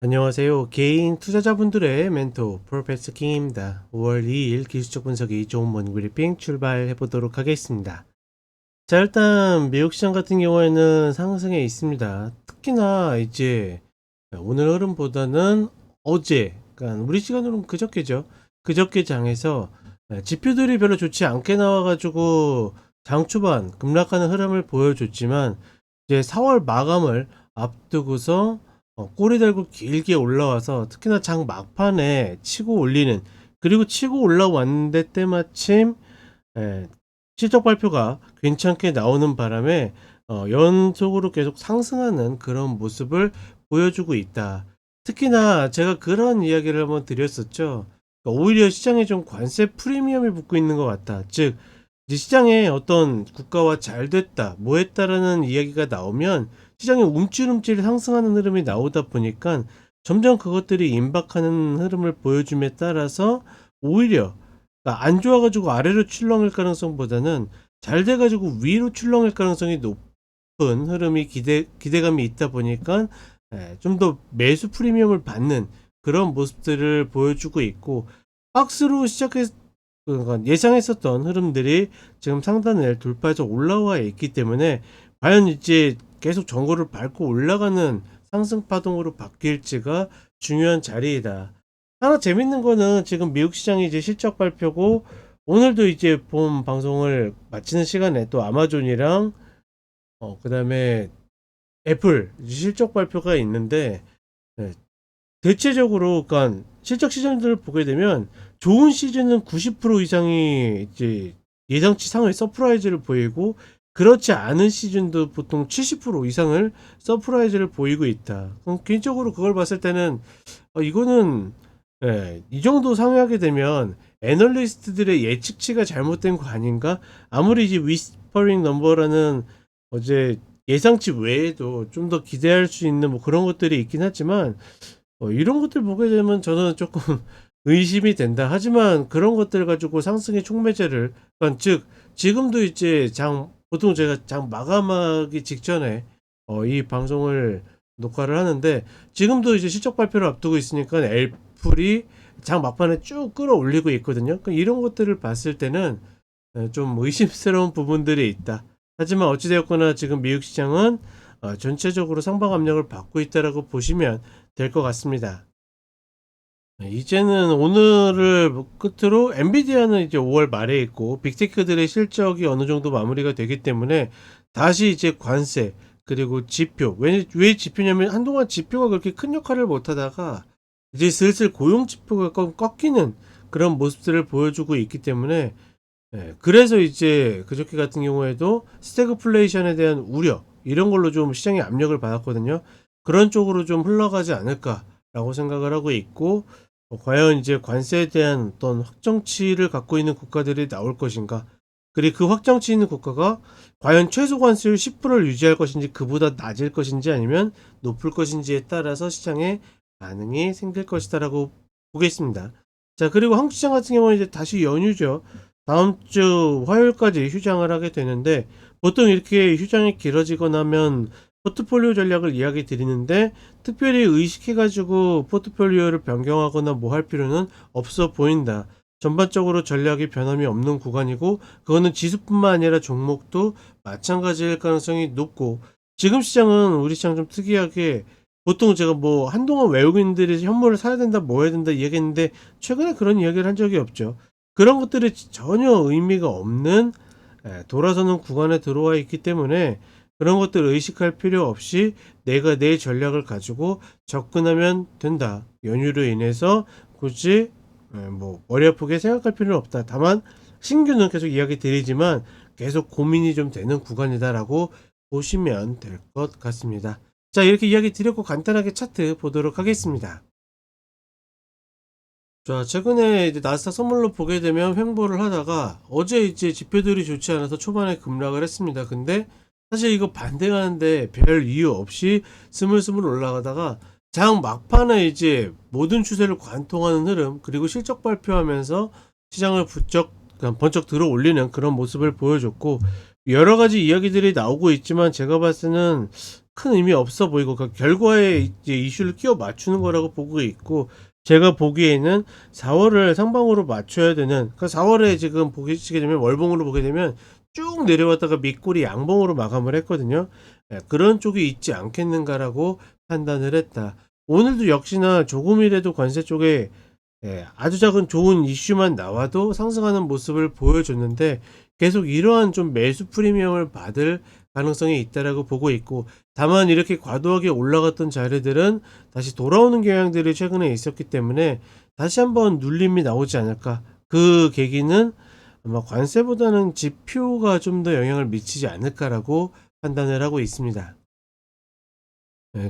안녕하세요. 개인 투자자분들의 멘토 프로페서 킹입니다. 5월 2일 기술적 분석이 좋은 모닝 브리핑 출발해 보도록 하겠습니다. 자, 일단 미국 시장 같은 경우에는 상승에 있습니다. 특히나 이제 오늘 흐름보다는 어제, 그러니까 우리 시간으로는 그저께죠. 그저께 장에서 지표들이 별로 좋지 않게 나와가지고 장 초반 급락하는 흐름을 보여줬지만 이제 4월 마감을 앞두고서 꼬리 달고 길게 올라와서 특히나 장 막판에 치고 올리는, 그리고 치고 올라왔는데 때마침 예, 실적 발표가 괜찮게 나오는 바람에 연속으로 계속 상승하는 그런 모습을 보여주고 있다. 특히나 제가 그런 이야기를 한번 드렸었죠. 그러니까 오히려 시장에 좀 관세 프리미엄이 붙고 있는 것 같다. 즉 이제 시장에 어떤 국가와 잘 됐다, 뭐 했다라는 이야기가 나오면 시장에 움찔움찔 상승하는 흐름이 나오다 보니까 점점 그것들이 임박하는 흐름을 보여줌에 따라서 오히려 그러니까 안 좋아가지고 아래로 출렁일 가능성보다는 잘 돼가지고 위로 출렁일 가능성이 높은 흐름이 기대감이 있다 보니까 좀 더 매수 프리미엄을 받는 그런 모습들을 보여주고 있고, 박스로 시작해서 그러니까 예상했었던 흐름들이 지금 상단을 돌파해서 올라와 있기 때문에 과연 이제 계속 전고를 밟고 올라가는 상승 파동으로 바뀔지가 중요한 자리이다. 하나 재밌는 거는 지금 미국 시장이 이제 실적 발표고, 오늘도 이제 본 방송을 마치는 시간에 또 아마존이랑 그다음에 애플 실적 발표가 있는데, 네, 대체적으로 그러니까 실적 시즌들을 보게 되면 좋은 시즌은 90% 이상이 이제 예상치 상의 서프라이즈를 보이고, 그렇지 않은 시즌도 보통 70% 이상을 서프라이즈를 보이고 있다. 그럼 개인적으로 그걸 봤을 때는 이거는 이 정도 상회하게 되면 애널리스트들의 예측치가 잘못된 거 아닌가? 아무리 이제 위스퍼링 넘버라는 어제 예상치 외에도 좀 더 기대할 수 있는 뭐 그런 것들이 있긴 하지만 이런 것들 보게 되면 저는 조금 의심이 된다. 하지만 그런 것들 가지고 상승의 촉매제를, 그러니까 즉 지금도 이제 장 보통 제가 장 마감하기 직전에 이 방송을 녹화를 하는데, 지금도 이제 실적 발표를 앞두고 있으니까 애플이 장 막판에 쭉 끌어올리고 있거든요. 그러니까 이런 것들을 봤을 때는 좀 의심스러운 부분들이 있다. 하지만 어찌되었거나 지금 미국 시장은 전체적으로 상방 압력을 받고 있다라고 보시면 될 것 같습니다. 이제는 오늘을 끝으로 엔비디아는 이제 5월 말에 있고 빅테크들의 실적이 어느 정도 마무리가 되기 때문에 다시 이제 관세 그리고 지표, 왜 지표냐면 한동안 지표가 그렇게 큰 역할을 못 하다가 이제 슬슬 고용 지표가 꺾이는 그런 모습들을 보여주고 있기 때문에 그래서 이제 그저께 같은 경우에도 스태그플레이션에 대한 우려, 이런 걸로 좀 시장의 압력을 받았거든요. 그런 쪽으로 좀 흘러가지 않을까라고 생각을 하고 있고, 과연 이제 관세에 대한 어떤 확정치를 갖고 있는 국가들이 나올 것인가, 그리고 그 확정치 있는 국가가 과연 최소 관세율 10%를 유지할 것인지 그보다 낮을 것인지 아니면 높을 것인지에 따라서 시장에 반응이 생길 것이다라고 보겠습니다. 자, 그리고 한국 시장 같은 경우는 이제 다시 연휴죠. 다음 주 화요일까지 휴장을 하게 되는데, 보통 이렇게 휴장이 길어지거나 하면 포트폴리오 전략을 이야기 드리는데, 특별히 의식해가지고 포트폴리오를 변경하거나 뭐 할 필요는 없어 보인다. 전반적으로 전략이 변함이 없는 구간이고, 그거는 지수뿐만 아니라 종목도 마찬가지일 가능성이 높고, 지금 시장은 우리 시장 좀 특이하게 보통 제가 뭐 한동안 외국인들이 현물을 사야 된다 뭐 해야 된다 이야기했는데 최근에 그런 이야기를 한 적이 없죠. 그런 것들이 전혀 의미가 없는 돌아서는 구간에 들어와 있기 때문에 그런 것들을 의식할 필요 없이 내가 내 전략을 가지고 접근하면 된다. 연휴로 인해서 굳이 뭐 머리 아프게 생각할 필요는 없다. 다만 신규는 계속 이야기 드리지만 계속 고민이 좀 되는 구간이다라고 보시면 될 것 같습니다. 자, 이렇게 이야기 드렸고 간단하게 차트 보도록 하겠습니다. 자, 최근에 이제 나스닥 선물로 보게 되면 횡보를 하다가 어제 이제 지표들이 좋지 않아서 초반에 급락을 했습니다. 근데 사실 이거 반등하는데 별 이유 없이 스물스물 올라가다가 장 막판에 이제 모든 추세를 관통하는 흐름, 그리고 실적 발표하면서 시장을 번쩍 들어 올리는 그런 모습을 보여줬고, 여러 가지 이야기들이 나오고 있지만 제가 봤을 때는 큰 의미 없어 보이고 그 결과에 이제 이슈를 끼워 맞추는 거라고 보고 있고, 제가 보기에는 4월을 상방으로 맞춰야 되는, 그러니까 4월에 지금 보시게 되면 월봉으로 보게 되면 쭉 내려왔다가 밑골이 양봉으로 마감을 했거든요. 예, 그런 쪽이 있지 않겠는가라고 판단을 했다. 오늘도 역시나 조금이라도 관세 쪽에 아주 작은 좋은 이슈만 나와도 상승하는 모습을 보여줬는데, 계속 이러한 좀 매수 프리미엄을 받을 가능성이 있다라고 보고 있고, 다만 이렇게 과도하게 올라갔던 자리들은 다시 돌아오는 경향들이 최근에 있었기 때문에 다시 한번 눌림이 나오지 않을까. 그 계기는 아마 관세보다는 지표가 좀 더 영향을 미치지 않을까라고 판단을 하고 있습니다.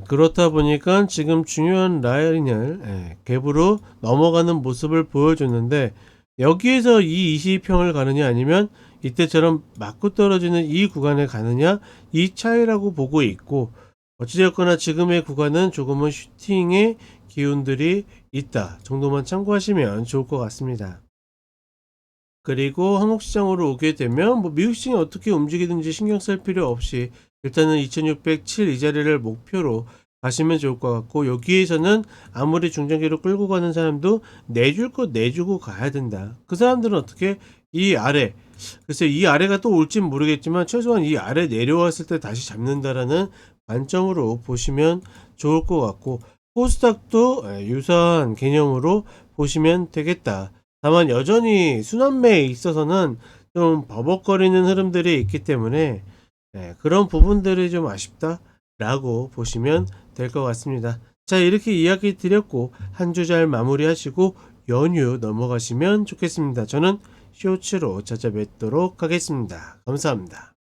그렇다 보니까 지금 중요한 라인을 갭으로 넘어가는 모습을 보여줬는데, 여기에서 이 22평을 가느냐 아니면 이때처럼 맞고 떨어지는 이 구간에 가느냐, 이 차이라고 보고 있고, 어찌되었거나 지금의 구간은 조금은 슈팅의 기운들이 있다 정도만 참고하시면 좋을 것 같습니다. 그리고 한국 시장으로 오게 되면 뭐 미국 시장이 어떻게 움직이든지 신경 쓸 필요 없이 일단은 2607 이 자리를 목표로 가시면 좋을 것 같고, 여기에서는 아무리 중장기로 끌고 가는 사람도 내줄 거 내주고 가야 된다. 그 사람들은 어떻게 이 아래, 글쎄 이 아래가 또 올진 모르겠지만 최소한 이 아래 내려왔을 때 다시 잡는다라는 관점으로 보시면 좋을 것 같고, 코스닥도 유사한 개념으로 보시면 되겠다. 다만 여전히 순환매에 있어서는 좀 버벅거리는 흐름들이 있기 때문에 그런 부분들이 좀 아쉽다라고 보시면 될 것 같습니다. 자, 이렇게 이야기 드렸고 한 주 잘 마무리하시고 연휴 넘어가시면 좋겠습니다. 저는 쇼츠로 찾아뵙도록 하겠습니다. 감사합니다.